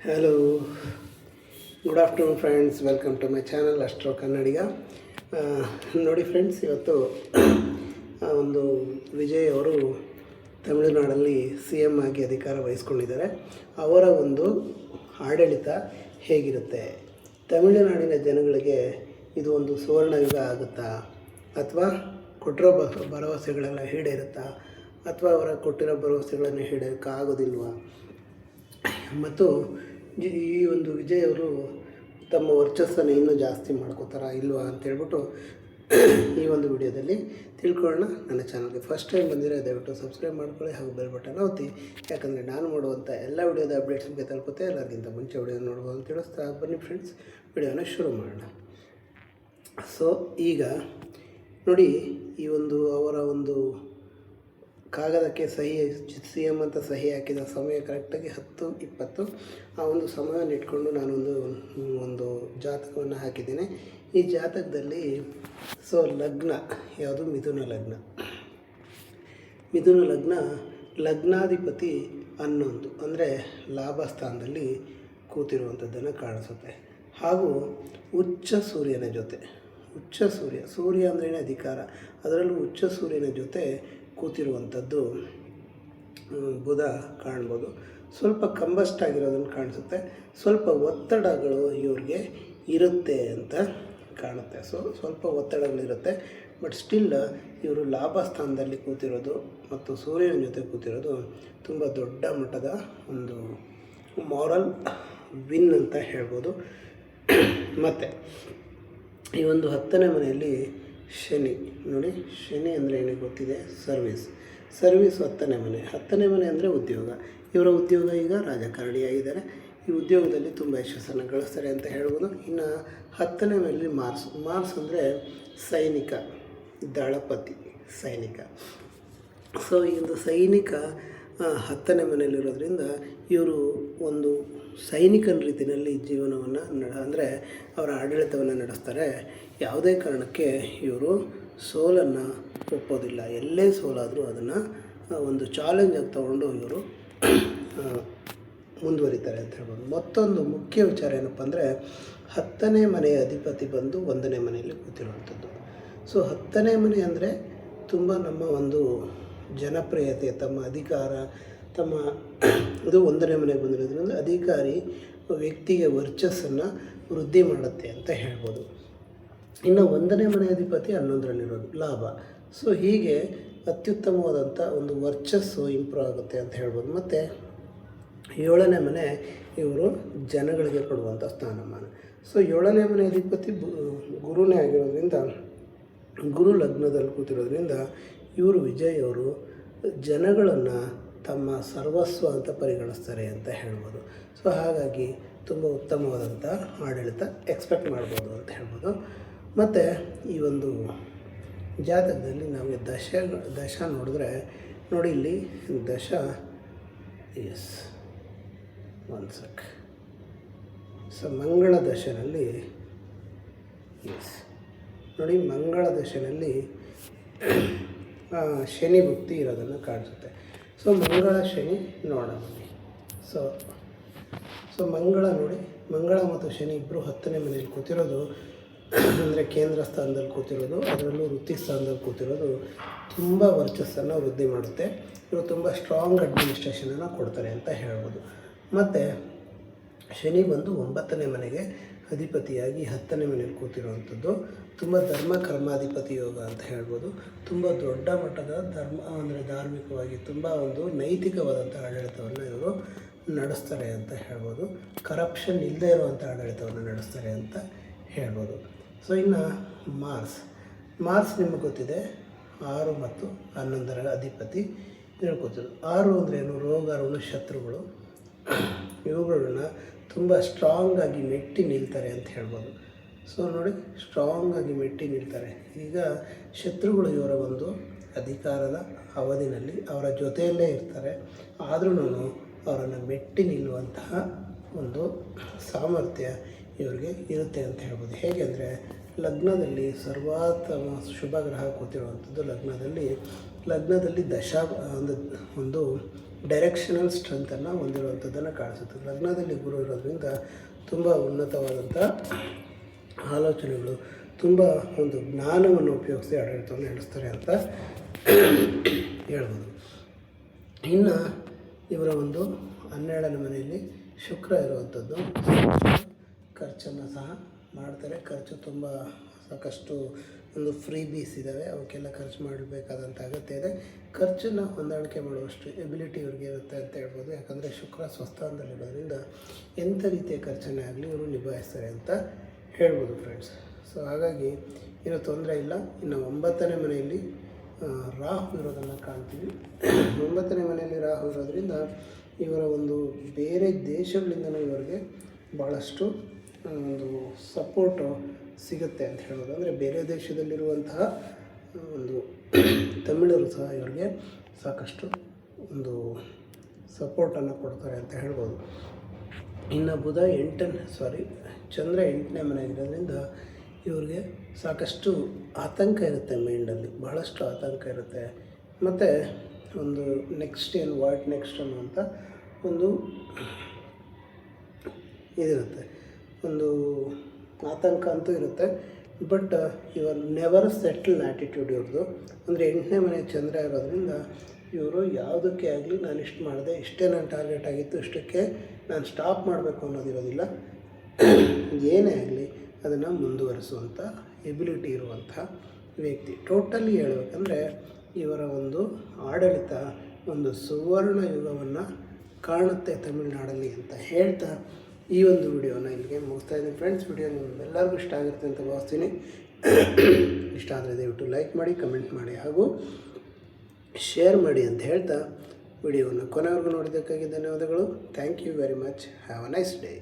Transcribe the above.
Hello, good afternoon friends. Welcome to my channel Astro Kannadiga. ನೋಡಿ friends, ಇವತ್ತು ಒಂದು ವಿಜಯ್ ಅವರು ತಮಿಳುನಾಡಲ್ಲಿ CM ಆಗಿ ಅಧಿಕಾರ ವಹಿಸ್ಕೊಂಡಿದ್ದಾರೆ. ಅವರ ಒಂದು ಆಡಳಿತ ಹೇಗಿರುತ್ತೆ, ತಮಿಳುನಾಡಿನ ಜನಗಳಿಗೆ ಇದು ಒಂದು ಸುವರ್ಣಯುಗ ಆಗುತ್ತಾ, ಅಥವಾ ಕೊಟ್ಟಿರೋ ಭರವಸೆಗಳೆಲ್ಲ ಈಡೇರುತ್ತಾ, ಅಥವಾ ಅವರ ಕೊಟ್ಟಿರೋ ಭರವಸೆಗಳನ್ನು ಈಡೇರೋಕ್ಕಾಗೋದಿಲ್ವಾ, ಮತ್ತು ಈ ಒಂದು ವಿಜಯ್ ಅವರು ತಮ್ಮ ವರ್ಚಸ್ಸನ್ನು ಇನ್ನೂ ಜಾಸ್ತಿ ಮಾಡ್ಕೋತಾರಾ ಇಲ್ವಾ ಅಂತೇಳ್ಬಿಟ್ಟು ಈ ಒಂದು ವಿಡಿಯೋದಲ್ಲಿ ತಿಳ್ಕೊಳ್ಳೋಣ. ನನ್ನ ಚಾನಲ್ಗೆ ಫಸ್ಟ್ ಟೈಮ್ ಬಂದಿರೋ ದಯವಿಟ್ಟು ಸಬ್ಸ್ಕ್ರೈಬ್ ಮಾಡ್ಕೊಳ್ಳಿ ಹಾಗೂ ಬೆಲ್ ಬಟನ್ ಒತ್ತಿ, ಯಾಕಂದರೆ ನಾನು ಮಾಡುವಂಥ ಎಲ್ಲ ವಿಡಿಯೋದ ಅಪ್ಡೇಟ್ಸ್ ನಿಮಗೆ ತಲುಪುತ್ತೆ. ಎಲ್ಲರಿಗಿಂತ ಮುಂಚೆ ವಿಡಿಯೋ ನೋಡ್ಬೋದು ಅಂತ ತಿಳಿಸ್ತಾ ಬನ್ನಿ ಫ್ರೆಂಡ್ಸ್, ವಿಡಿಯೋನ ಶುರು ಮಾಡೋಣ. ಸೊ ಈಗ ನೋಡಿ, ಈ ಒಂದು ಅವರ ಒಂದು ಕಾಗದಕ್ಕೆ ಸಹಿ CM ಅಂತ ಸಹಿ ಹಾಕಿದ ಸಮಯ ಕರೆಕ್ಟಾಗಿ 10:20. ಆ ಒಂದು ಸಮಯವನ್ನು ಇಟ್ಕೊಂಡು ನಾನೊಂದು ಒಂದು ಜಾತಕವನ್ನು ಹಾಕಿದ್ದೇನೆ. ಈ ಜಾತಕದಲ್ಲಿ ಲಗ್ನ ಯಾವುದು, ಮಿಥುನ ಲಗ್ನ. ಮಿಥುನ ಲಗ್ನ, ಲಗ್ನಾಧಿಪತಿ 11 ಅಂದರೆ ಲಾಭ ಸ್ಥಾನದಲ್ಲಿ ಕೂತಿರುವಂಥದ್ದನ್ನು ಕಾಣಿಸುತ್ತೆ. ಹಾಗೂ ಉಚ್ಚ ಸೂರ್ಯನ ಜೊತೆ, ಉಚ್ಚ ಸೂರ್ಯ ಅಂದ್ರೇ ಅಧಿಕಾರ, ಅದರಲ್ಲೂ ಉಚ್ಚ ಸೂರ್ಯನ ಜೊತೆ ಕೂತಿರುವಂಥದ್ದು ಬುಧ ಕಾಣ್ಬೋದು. ಸ್ವಲ್ಪ ಕಂಬಸ್ಟ್ ಆಗಿರೋದನ್ನು ಕಾಣಿಸುತ್ತೆ. ಸ್ವಲ್ಪ ಒತ್ತಡಗಳು ಇವ್ರಿಗೆ ಇರುತ್ತೆ ಅಂತ ಕಾಣುತ್ತೆ. ಸ್ವಲ್ಪ ಒತ್ತಡಗಳಿರುತ್ತೆ. ಬಟ್ ಸ್ಟಿಲ್ ಇವರು ಲಾಭ ಸ್ಥಾನದಲ್ಲಿ ಕೂತಿರೋದು ಮತ್ತು ಸೂರ್ಯನ ಜೊತೆ ಕೂತಿರೋದು ತುಂಬ ದೊಡ್ಡ ಮಟ್ಟದ ಒಂದು ಮಾರಲ್ ವಿನ್ ಅಂತ ಹೇಳ್ಬೋದು. ಮತ್ತು ಈ ಒಂದು 10ನೇ ಮನೆಯಲ್ಲಿ ಶನಿ ನೋಡಿ, ಶನಿ ಅಂದರೆ ಏನಿಗೆ ಗೊತ್ತಿದೆ, ಸರ್ವಿಸ್ 10ನೇ ಮನೆ ಅಂದರೆ ಉದ್ಯೋಗ. ಇವರ ಉದ್ಯೋಗ ಈಗ ರಾಜಕಾರಣಿಯಾಗಿದ್ದಾರೆ. ಈ ಉದ್ಯೋಗದಲ್ಲಿ ತುಂಬ ಯಶಸ್ಸನ್ನು ಗಳಿಸ್ತಾರೆ ಅಂತ ಹೇಳ್ಬೋದು. ಇನ್ನು 10ನೇ ಮನೆಯಲ್ಲಿ ಮಾರ್ಸ್ ಅಂದರೆ ಸೈನಿಕ, ದಳಪತಿ, ಸೈನಿಕ. ಈ ಒಂದು ಸೈನಿಕ 10ನೇ ಮನೆಯಲ್ಲಿರೋದ್ರಿಂದ ಇವರು ಒಂದು ಸೈನಿಕನ ರೀತಿಯಲ್ಲಿ ಜೀವನವನ್ನು ಅಂದರೆ ಅವರ ಆಡಳಿತವನ್ನು ನಡೆಸ್ತಾರೆ. ಯಾವುದೇ ಕಾರಣಕ್ಕೆ ಇವರು ಸೋಲನ್ನು ಒಪ್ಪೋದಿಲ್ಲ. ಎಲ್ಲೇ ಸೋಲಾದರೂ ಅದನ್ನು ಒಂದು ಚಾಲೆಂಜಾಗಿ ತಗೊಂಡು ಇವರು ಮುಂದುವರಿತಾರೆ ಅಂತ ಹೇಳ್ಬೋದು. ಮತ್ತೊಂದು ಮುಖ್ಯ ವಿಚಾರ ಏನಪ್ಪ ಅಂದರೆ, 10ನೇ ಮನೆಯ ಅಧಿಪತಿ ಬಂದು 1ನೇ ಮನೆಯಲ್ಲಿ ಕೂತಿರುವಂಥದ್ದು. 10ನೇ ಮನೆ ಅಂದರೆ ತುಂಬ ನಮ್ಮ ಒಂದು ಜನಪ್ರಿಯತೆ, ತಮ್ಮ ಅಧಿಕಾರ, ಇದು 1ನೇ ಮನೆಗೆ ಬಂದಿರೋದ್ರಿಂದ ಅಧಿಕಾರಿ ವ್ಯಕ್ತಿಗೆ ವರ್ಚಸ್ಸನ್ನು ವೃದ್ಧಿ ಮಾಡುತ್ತೆ ಅಂತ ಹೇಳ್ಬೋದು. ಇನ್ನು 1ನೇ ಮನೆ ಅಧಿಪತಿ 11ರಲ್ಲಿರೋದು ಲಾಭ. ಹೀಗೆ ಅತ್ಯುತ್ತಮವಾದಂಥ ಒಂದು ವರ್ಚಸ್ಸು ಇಂಪ್ರೂವ್ ಆಗುತ್ತೆ ಅಂತ ಹೇಳ್ಬೋದು. ಮತ್ತು 7ನೇ ಮನೆ ಇವರು ಜನಗಳಿಗೆ ಕೊಡುವಂಥ ಸ್ಥಾನಮಾನ. 7ನೇ ಮನೆ ಅಧಿಪತಿ ಗುರುನೇ ಆಗಿರೋದ್ರಿಂದ, ಗುರು ಲಗ್ನದಲ್ಲಿ ಕೂತಿರೋದ್ರಿಂದ ಇವರು ವಿಜಯ್ ಅವರು ಜನಗಳನ್ನು ತಮ್ಮ ಸರ್ವಸ್ವ ಅಂತ ಪರಿಗಣಿಸ್ತಾರೆ ಅಂತ ಹೇಳ್ಬೋದು. ಹಾಗಾಗಿ ತುಂಬ ಉತ್ತಮವಾದಂಥ ಆಡಳಿತ ಎಕ್ಸ್ಪೆಕ್ಟ್ ಮಾಡ್ಬೋದು ಅಂತ ಹೇಳ್ಬೋದು. ಮತ್ತು ಈ ಒಂದು ಜಾತಕದಲ್ಲಿ ನಾವು ದಶ ನೋಡಿದ್ರೆ ನೋಡಿ, ಇಲ್ಲಿ ದಶ ಮಂಗಳ ದಶನಲ್ಲಿ ನೋಡಿ, ಮಂಗಳ ದಶನಲ್ಲಿ ಶನಿ ಭುಕ್ತಿ ಇರೋದನ್ನು ಕಾಣಿಸುತ್ತೆ. ಮಂಗಳ ಶನಿ ನೋಡೋಣ. ಮಂಗಳ ನೋಡಿ, ಮಂಗಳ ಮತ್ತು ಶನಿ ಇಬ್ಬರು 10ನೇ ಮನೆಯಲ್ಲಿ ಕೂತಿರೋದು ಅಂದರೆ ಕೇಂದ್ರ ಸ್ಥಾನದಲ್ಲಿ ಕೂತಿರೋದು, ಅದರಲ್ಲೂ ವೃತ್ತಿ ಸ್ಥಾನದಲ್ಲಿ ಕೂತಿರೋದು ತುಂಬ ವರ್ಚಸ್ಸನ್ನು ವೃದ್ಧಿ ಮಾಡುತ್ತೆ. ಇವರು ತುಂಬ ಸ್ಟ್ರಾಂಗ್ ಅಡ್ಮಿನಿಸ್ಟ್ರೇಷನನ್ನು ಕೊಡ್ತಾರೆ ಅಂತ ಹೇಳ್ಬೋದು. ಮತ್ತು ಶನಿ ಬಂದು 9ನೇ ಮನೆಗೆ ಅಧಿಪತಿಯಾಗಿ 10ನೇ ಮನೆಯಲ್ಲಿ ಕೂತಿರುವಂಥದ್ದು ತುಂಬ ಧರ್ಮ ಕರ್ಮಾಧಿಪತಿ ಯೋಗ ಅಂತ ಹೇಳ್ಬೋದು. ತುಂಬ ದೊಡ್ಡ ಮಟ್ಟದ ಧಾರ್ಮಿಕವಾಗಿ ತುಂಬ ಒಂದು ನೈತಿಕವಾದಂಥ ಆಡಳಿತವನ್ನು ಇವರು ನಡೆಸ್ತಾರೆ ಅಂತ ಹೇಳ್ಬೋದು. ಕರಪ್ಷನ್ ಇಲ್ಲದೆ ಇರುವಂಥ ಆಡಳಿತವನ್ನು ನಡೆಸ್ತಾರೆ ಅಂತ ಹೇಳ್ಬೋದು. ಇನ್ನು ಮಾರ್ಸ್ ನಿಮಗೆ ಗೊತ್ತಿದೆ, 6 ಮತ್ತು 11ರ ಅಧಿಪತಿ ಹೇಳ್ಕೊತೀವಿ. 6 ಅಂದ್ರೇನು, ರೋಗ ಋಣ ಶತ್ರುಗಳು, ಇವುಗಳನ್ನ ತುಂಬ ಸ್ಟ್ರಾಂಗಾಗಿ ಮೆಟ್ಟಿ ನಿಲ್ತಾರೆ ಅಂತ ಹೇಳ್ಬೋದು. ನೋಡಿ, ಸ್ಟ್ರಾಂಗಾಗಿ ಮೆಟ್ಟಿ ನಿಲ್ತಾರೆ. ಈಗ ಶತ್ರುಗಳು ಇವರ ಒಂದು ಅಧಿಕಾರದ ಅವಧಿನಲ್ಲಿ ಅವರ ಜೊತೆಯಲ್ಲೇ ಇರ್ತಾರೆ, ಆದ್ರೂ ಅವರನ್ನು ಮೆಟ್ಟಿ ನಿಲ್ಲುವಂತಹ ಒಂದು ಸಾಮರ್ಥ್ಯ ಇವರಿಗೆ ಇರುತ್ತೆ ಅಂತ ಹೇಳ್ಬೋದು. ಹೇಗೆ ಅಂದರೆ, ಲಗ್ನದಲ್ಲಿ ಸರ್ವಾತ್ಮ ಶುಭ ಗ್ರಹ ಕೂತಿರುವಂಥದ್ದು ಲಗ್ನದಲ್ಲಿ ದಶ ಒಂದು ಡೈರೆಕ್ಷನಲ್ ಸ್ಟ್ರೆಂತನ್ನು ಹೊಂದಿರುವಂಥದ್ದನ್ನು ಕಾಣಿಸುತ್ತೆ. ಲಗ್ನದಲ್ಲಿ ಗುರು ಇರೋದ್ರಿಂದ ತುಂಬ ಉನ್ನತವಾದಂಥ ಆಲೋಚನೆಗಳು, ತುಂಬ ಒಂದು ಜ್ಞಾನವನ್ನು ಉಪಯೋಗಿಸಿ ಆಡಳಿತವನ್ನು ನಡೆಸ್ತಾರೆ ಅಂತ ಹೇಳ್ಬೋದು. ಇನ್ನು ಇವರ ಒಂದು 12ನೇ ಮನೆಯಲ್ಲಿ ಶುಕ್ರ ಇರುವಂಥದ್ದು ಖರ್ಚನ್ನು ಸಹ ಮಾಡ್ತಾರೆ. ಖರ್ಚು ತುಂಬ ಸಾಕಷ್ಟು ಒಂದು ಫ್ರೀ ಬೀಸ್ ಇದ್ದಾವೆ, ಅವಕ್ಕೆಲ್ಲ ಖರ್ಚು ಮಾಡಬೇಕಾದಂಥ ಅಗತ್ಯ ಇದೆ. ಖರ್ಚನ್ನು ಹೊಂದಾಣಿಕೆ ಮಾಡುವಷ್ಟು ಎಬಿಲಿಟಿ ಇವ್ರಿಗೆ ಇರುತ್ತೆ ಅಂತ ಹೇಳ್ಬೋದು. ಯಾಕಂದರೆ ಶುಕ್ರ ಸ್ವಸ್ಥಾನದಲ್ಲಿರೋದ್ರಿಂದ ಎಂಥ ರೀತಿಯ ಖರ್ಚನ್ನೇ ಆಗಲಿ ಇವರು ನಿಭಾಯಿಸ್ತಾರೆ ಅಂತ ಹೇಳ್ಬೋದು ಫ್ರೆಂಡ್ಸ್. ಸೊ ಹಾಗಾಗಿ ಏನೂ ತೊಂದರೆ ಇಲ್ಲ. ಇನ್ನು 9ನೇ ಮನೆಯಲ್ಲಿ ರಾಹು ಇರೋದನ್ನು ಕಾಣ್ತೀವಿ. 9ನೇ ಮನೆಯಲ್ಲಿ ರಾಹು ಇರೋದ್ರಿಂದ ಇವರ ಒಂದು ಬೇರೆ ದೇಶಗಳಿಂದಲೂ ಇವರಿಗೆ ಭಾಳಷ್ಟು ಒಂದು ಸಪೋರ್ಟು ಸಿಗುತ್ತೆ ಅಂತ ಹೇಳ್ಬೋದು. ಅಂದರೆ ಬೇರೆ ದೇಶದಲ್ಲಿರುವಂತಹ ಒಂದು ತಮಿಳರು ಸಹ ಇವರಿಗೆ ಸಾಕಷ್ಟು ಒಂದು ಸಪೋರ್ಟನ್ನು ಕೊಡ್ತಾರೆ ಅಂತ ಹೇಳ್ಬೋದು. ಇನ್ನು ಚಂದ್ರ 8ನೇ ಮನೆಯಾಗಿರೋದ್ರಿಂದ ಇವ್ರಿಗೆ ಸಾಕಷ್ಟು ಆತಂಕ ಇರುತ್ತೆ, ಮೈಂಡಲ್ಲಿ ಬಹಳಷ್ಟು ಆತಂಕ ಇರುತ್ತೆ. ಮತ್ತು ಒಂದು ವಾಟ್ ನೆಕ್ಸ್ಟ್ ಅನ್ನುವಂಥ ಒಂದು ಇದಿರುತ್ತೆ, ಒಂದು ಆತಂಕ ಅಂತೂ ಇರುತ್ತೆ. ಬಟ್ ಇವರ್ ನೆವರ್ ಸೆಟ್ಲ್ ಆ್ಯಟಿಟ್ಯೂಡ್ ಇವ್ರದ್ದು. ಅಂದರೆ 8ನೇ ಮನೆ ಚಂದ್ರ ಇರೋದ್ರಿಂದ ಇವರು ಯಾವುದಕ್ಕೆ ಆಗಲಿ ನಾನು ಇಷ್ಟು ಮಾಡಿದೆ, ಇಷ್ಟೇ ನನ್ನ ಟಾರ್ಗೆಟ್ ಆಗಿತ್ತು, ಇಷ್ಟಕ್ಕೆ ನಾನು ಸ್ಟಾಪ್ ಮಾಡಬೇಕು ಅನ್ನೋದಿರೋದಿಲ್ಲ. ಏನೇ ಆಗಲಿ ಅದನ್ನು ಮುಂದುವರಿಸುವಂಥ ಎಬಿಲಿಟಿ ಇರುವಂಥ ವ್ಯಕ್ತಿ. ಟೋಟಲಿ ಹೇಳ್ಬೇಕಂದ್ರೆ ಇವರ ಒಂದು ಆಡಳಿತ ಒಂದು ಸುವರ್ಣ ಯುಗವನ್ನು ಕಾಣುತ್ತೆ ತಮಿಳುನಾಡಲ್ಲಿ ಅಂತ ಹೇಳ್ತಾ ಈ ಒಂದು ವಿಡಿಯೋನ ಇಲ್ಲಿಗೆ ಮುಗಿಸ್ತಾ ಇದ್ದೀನಿ ಫ್ರೆಂಡ್ಸ್. ವಿಡಿಯೋ ನಿಮ್ಮೆಲ್ಲರಿಗೂ ಇಷ್ಟ ಆಗುತ್ತೆ ಅಂತ ಭಾವಿಸ್ತೀನಿ. ಇಷ್ಟ ಆದರೆ ದಯವಿಟ್ಟು ಲೈಕ್ ಮಾಡಿ, ಕಮೆಂಟ್ ಮಾಡಿ ಹಾಗೂ ಶೇರ್ ಮಾಡಿ ಅಂತ ಹೇಳ್ತಾ ವಿಡಿಯೋವನ್ನು ಕೊನೆವರೆಗೂ ನೋಡಿದ್ದಕ್ಕಾಗಿ ಧನ್ಯವಾದಗಳು. Thank you very much. Have a nice day.